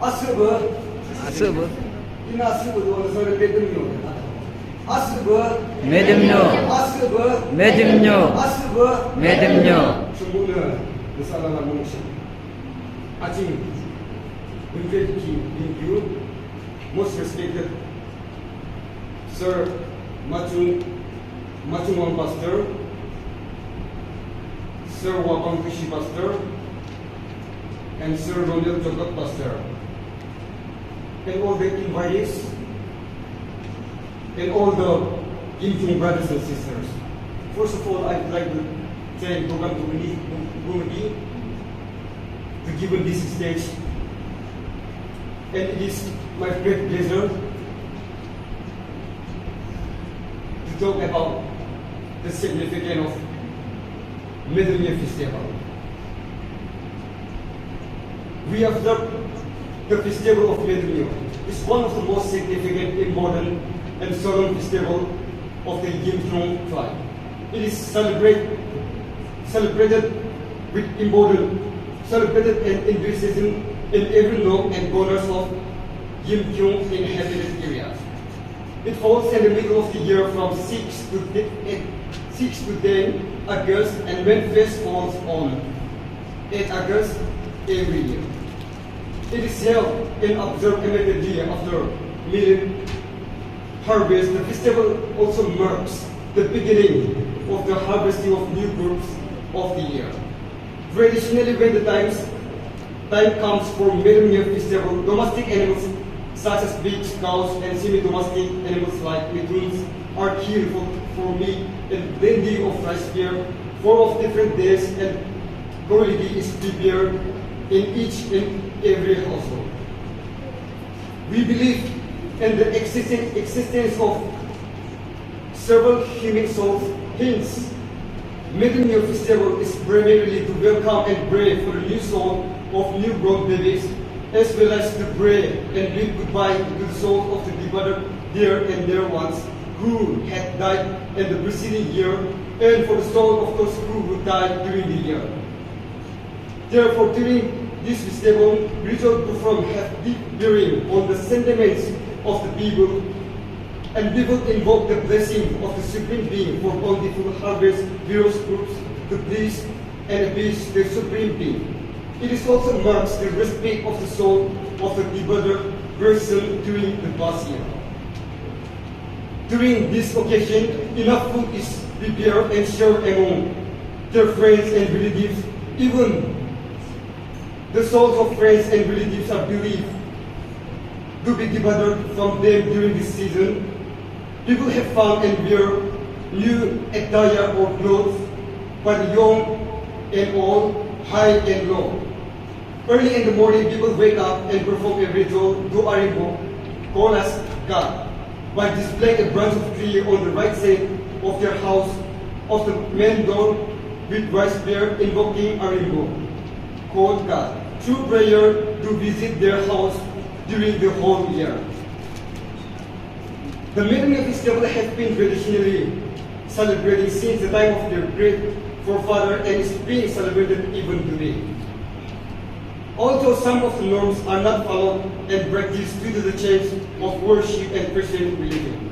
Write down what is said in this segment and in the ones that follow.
Asıbı, Asıbı, yine asıbı onu sonra medümnyo. Asıbı, medümnyo, asıbı, medümnyo, asıbı, medümnyo. Semula masalah manusia. Acing, Yimkhiung, most respected Sir Machung Pastor, Sir Wapang Kishi Pastor, and Sir Ronald Jokot Pastor, and all the invitees, and all the Yimkhiung brothers and sisters. First of all, I'd like to thank Program Bumadi to give me this stage, and it is my great pleasure to talk about the significance of MEDUMNYO Festival. We observe the festival of MEDUMNYO. It's one of the most significant, important, and solemn festival of the Yimkhiung tribe. It is celebrated with important, celebrated and enthusiasm in every nook and corners of Yimkhiung inhabited areas. It falls in the middle of the year from 6 to 10 August, and when fest falls on 8 August every year. It is held and observed immediately after millet harvest. The festival also marks the beginning of the harvesting of new groups of the year. Traditionally, when the time comes for MEDUMNYO festival, domestic animals such as pigs, cows, and semi-domestic animals like raccoons are killed for meat and blending of rice beer. 4 of different days and quality is prepared in each and every household. We believe in the existence of several human souls. Hence, MEDUMNYO festival is primarily to welcome and pray for the new soul of newborn babies, as well as to pray and bid goodbye to the souls of the departed dear and dear ones who had died in the preceding year, and for the soul of those who died during the year. Therefore, during this festival, ritual performed have deep bearing on the sentiments of the people, and people invoke the blessing of the Supreme Being for bountiful harvest, various groups to please and appease the Supreme Being. It is also marks the respect of the soul of the departed person during the past year. During this occasion, enough food is prepared and shared among their friends and relatives. Even the souls of friends and relatives are believed to be departed from them during this season. People have found and wear new attire or clothes, but young and old, high and low. Early in the morning, people wake up and perform a ritual to Arimbo, called as God, by displaying a branch of tree on the right side of their house of the main door with rice beer, invoking Arimbo, called God, through prayer to visit their house during the whole year. The MEDUMNYO festival has been traditionally celebrated since the time of their great forefather and is being celebrated even today. Although some of the norms are not followed and practiced due to the change of worship and Christian religion.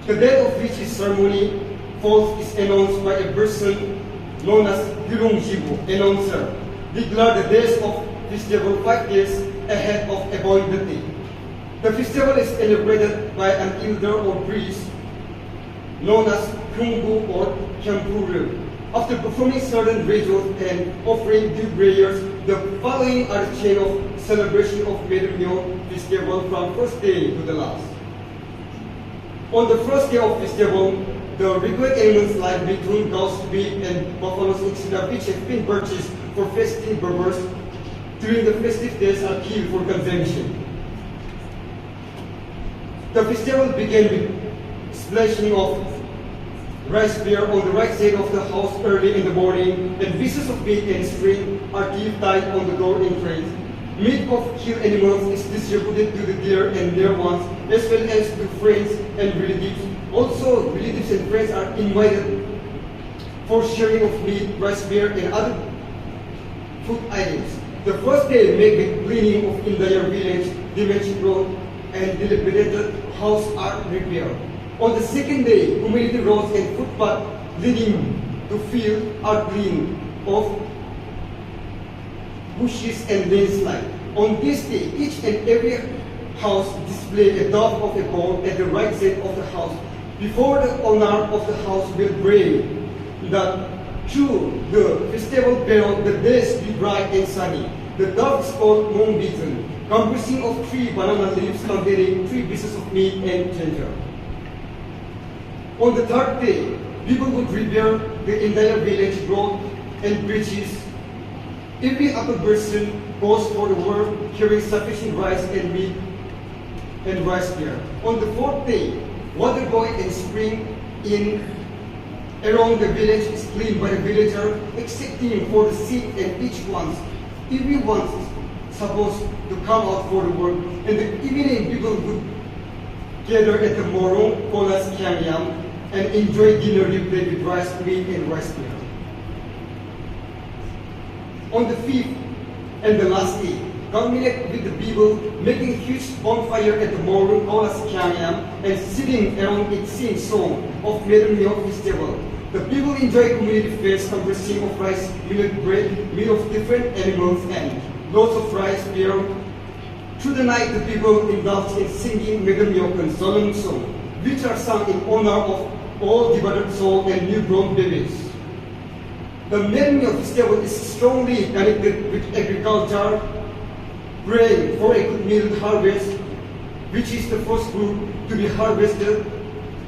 The date of which this ceremony falls is announced by a person known as announcer, declare the days of festival 5 days ahead of appointed day. The festival is celebrated by an elder or priest known as Kyungbu or Kyampuru. After performing certain rituals and offering due prayers, the following are the chain of celebration of MEDUMNYO festival from first day to the last. On the first day of festival, the required animals like raccoon, cows, pig, and buffaloes, etc., which have been purchased for festive purposes during the festive days are killed for consumption. The festival began with splashing of rice beer on the right side of the house early in the morning, and pieces of meat and string are tied on the door entrance. Meat of killed animals is distributed to the deer and their ones, as well as to friends and relatives. Also, relatives and friends are invited for sharing of meat, rice beer, and other food items. The first day make the cleaning of entire village, damaged road, and dilapidated house are repaired. On the second day, community roads and footpath leading to field are cleaned of bushes and landslide. On this day, each and every house display a dove of a bowl at the right side of the house. Before the owner of the house will pray that through the festival period the days be bright and sunny. The dove is called moon beaten, consisting of 3 banana leaves containing 3 pieces of meat and ginger. On the third day, people would repair the entire village road and bridges. Every other person goes for the work carrying sufficient rice and meat and rice beer. On the fourth day, water going and spring in around the village is cleaned by the villager, excepting for the sick and each one. Everyone is supposed to come out for the work. In the evening, people would gather at the morung, called as Yimkhiung, and enjoy dinner replete with rice, meat, and rice beer. On the fifth and the last day, culminate with the people making huge bonfire at the morung, called as Yimkhiung, and sitting around it sing song of MEDUMNYO festival. The people enjoy community feast consisting of rice, millet bread, meat of different animals, and lots of rice, beer. Through the night, the people indulge in singing MEDUMNYO and solemn song, which are sung in honor of all departed souls and newborn babies. The MEDUMNYO festival is strongly connected with agriculture, praying for a good meal harvest, which is the first group to be harvested.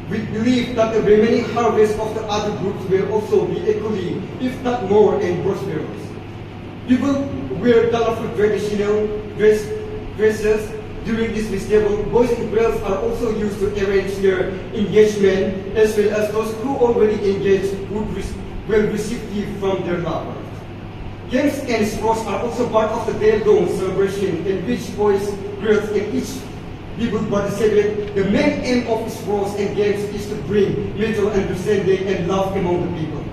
We believe that the remaining harvest of the other groups will also be equally, if not more, and prosperous. People wear colorful traditional dresses during this festival. Boys and girls are also used to arrange their engagement, as well as those who already engaged will receive gifts from their lovers. Games and sports are also part of the day-long celebration in which boys, girls, and each people participate. The main aim of sports and games is to bring mutual understanding and love among the people.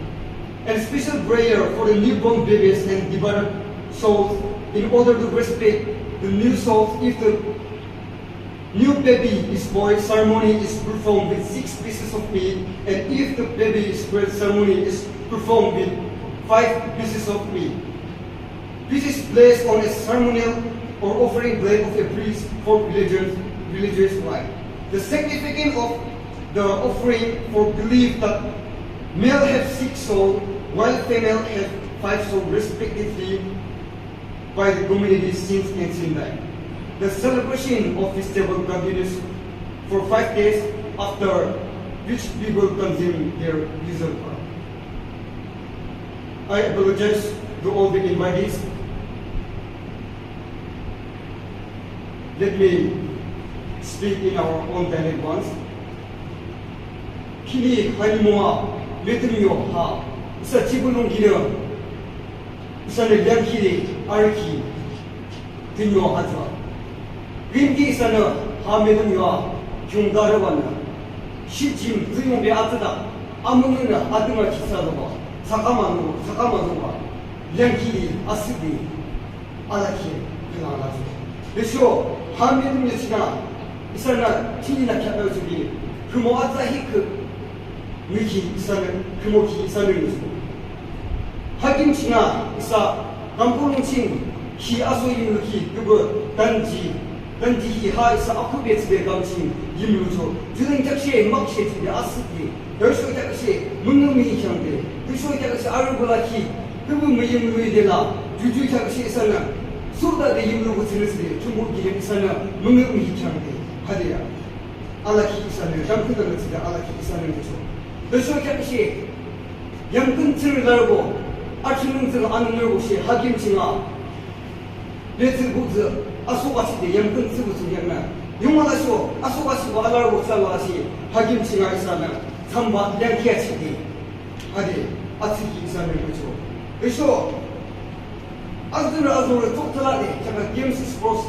And special prayer for the newborn babies and departed souls in order to respect the new souls. If the new baby is boy, ceremony is performed with 6 pieces of meat, and if the baby is girl, ceremony is performed with 5 pieces of meat. This is placed on a ceremonial or offering plate of a priest for religious rite. The significance of the offering for belief that male have 6 souls, while female have 5 souls respectively by the community since ancient time. The celebration of this festival continues for 5 days, after which people consume their usual part. I apologize to all the invitees. Let me speak in our own dialect once. Kini hanimoa MEDUMNYO ha isa chibulung gina isa nagyankiri arki tinyo hatwa. Ringi isa na ha MEDUMNYO gyungdarawana shijim tuyong be atda amungna adunga kisaloba sakamanuwa yankiri asidi alaki pinalazu. Desho ha MEDUMNYO sina isana tinina kyabazugi kumoatza hik Miki isa는 그모기 isa는 것이고 하김치나 isa 감포롱칭 히 아소임을 히 그거 단지 히 isa 아쿠베츠베 감칭 임루조 드는 작시에 막시에 집에 아스기 열쇼 작시 문능미 향대 그쇼 작시 아르고라히 그분 무임루이 되라 주주 작시 isa는 소다데 임루고 들으스데 중국기 isa는 문능미 향대 하데야 알라키 isa는 담크다를 지가 알라키 isa는 거죠. The showcase Yimkhiung larbo Archimung an nervoshi Hagimchinga Little books Asowasi Yimkhiung Yana Yumalasho Asowasi Alarbo Salasi Hagimchinga Isana Samba Yankiachi Hadi Atsiki Isana Richo. The show Azura Totalade Chaka Games Sports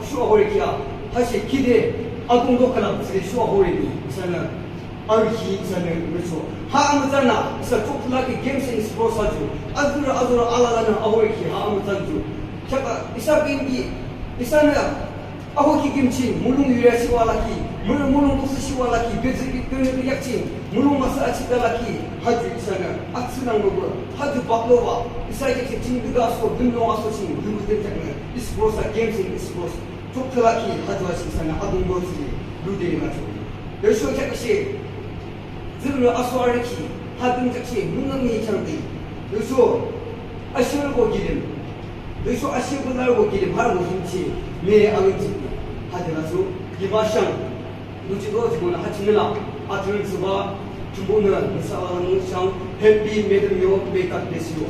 Show Horikia Hashi Kide Agundokana Show Hori Isana Arki isa는 그렇죠. 하아무잖아. isa totalaki games and sports a주. Azura alalana aweki haamutaju. Chaka isa bimbi isa na ako kikimchi mulung yura siwalaki mulung kusa siwalaki beziki kene yakchi mulung masa achitalaki haju isa na atsunang nobo haju baklova isa yakchi jinduga so dunno aso chin dungu tentakna isprosa games in ispros 촉틀라키 하주아시 isa na adung bosi lude na chu 열쇼 jakshi zirno aswariki hadung jakshi munangni chanti 열쇼 아시고 기름 열쇼 아시고 날고 기름 하고 김치 매 아은지 하더라도 이바샹 누지도 지고는 하치느라 아트는 수바 중보는 사와는 상 해피 메드미오 메이크업 되시오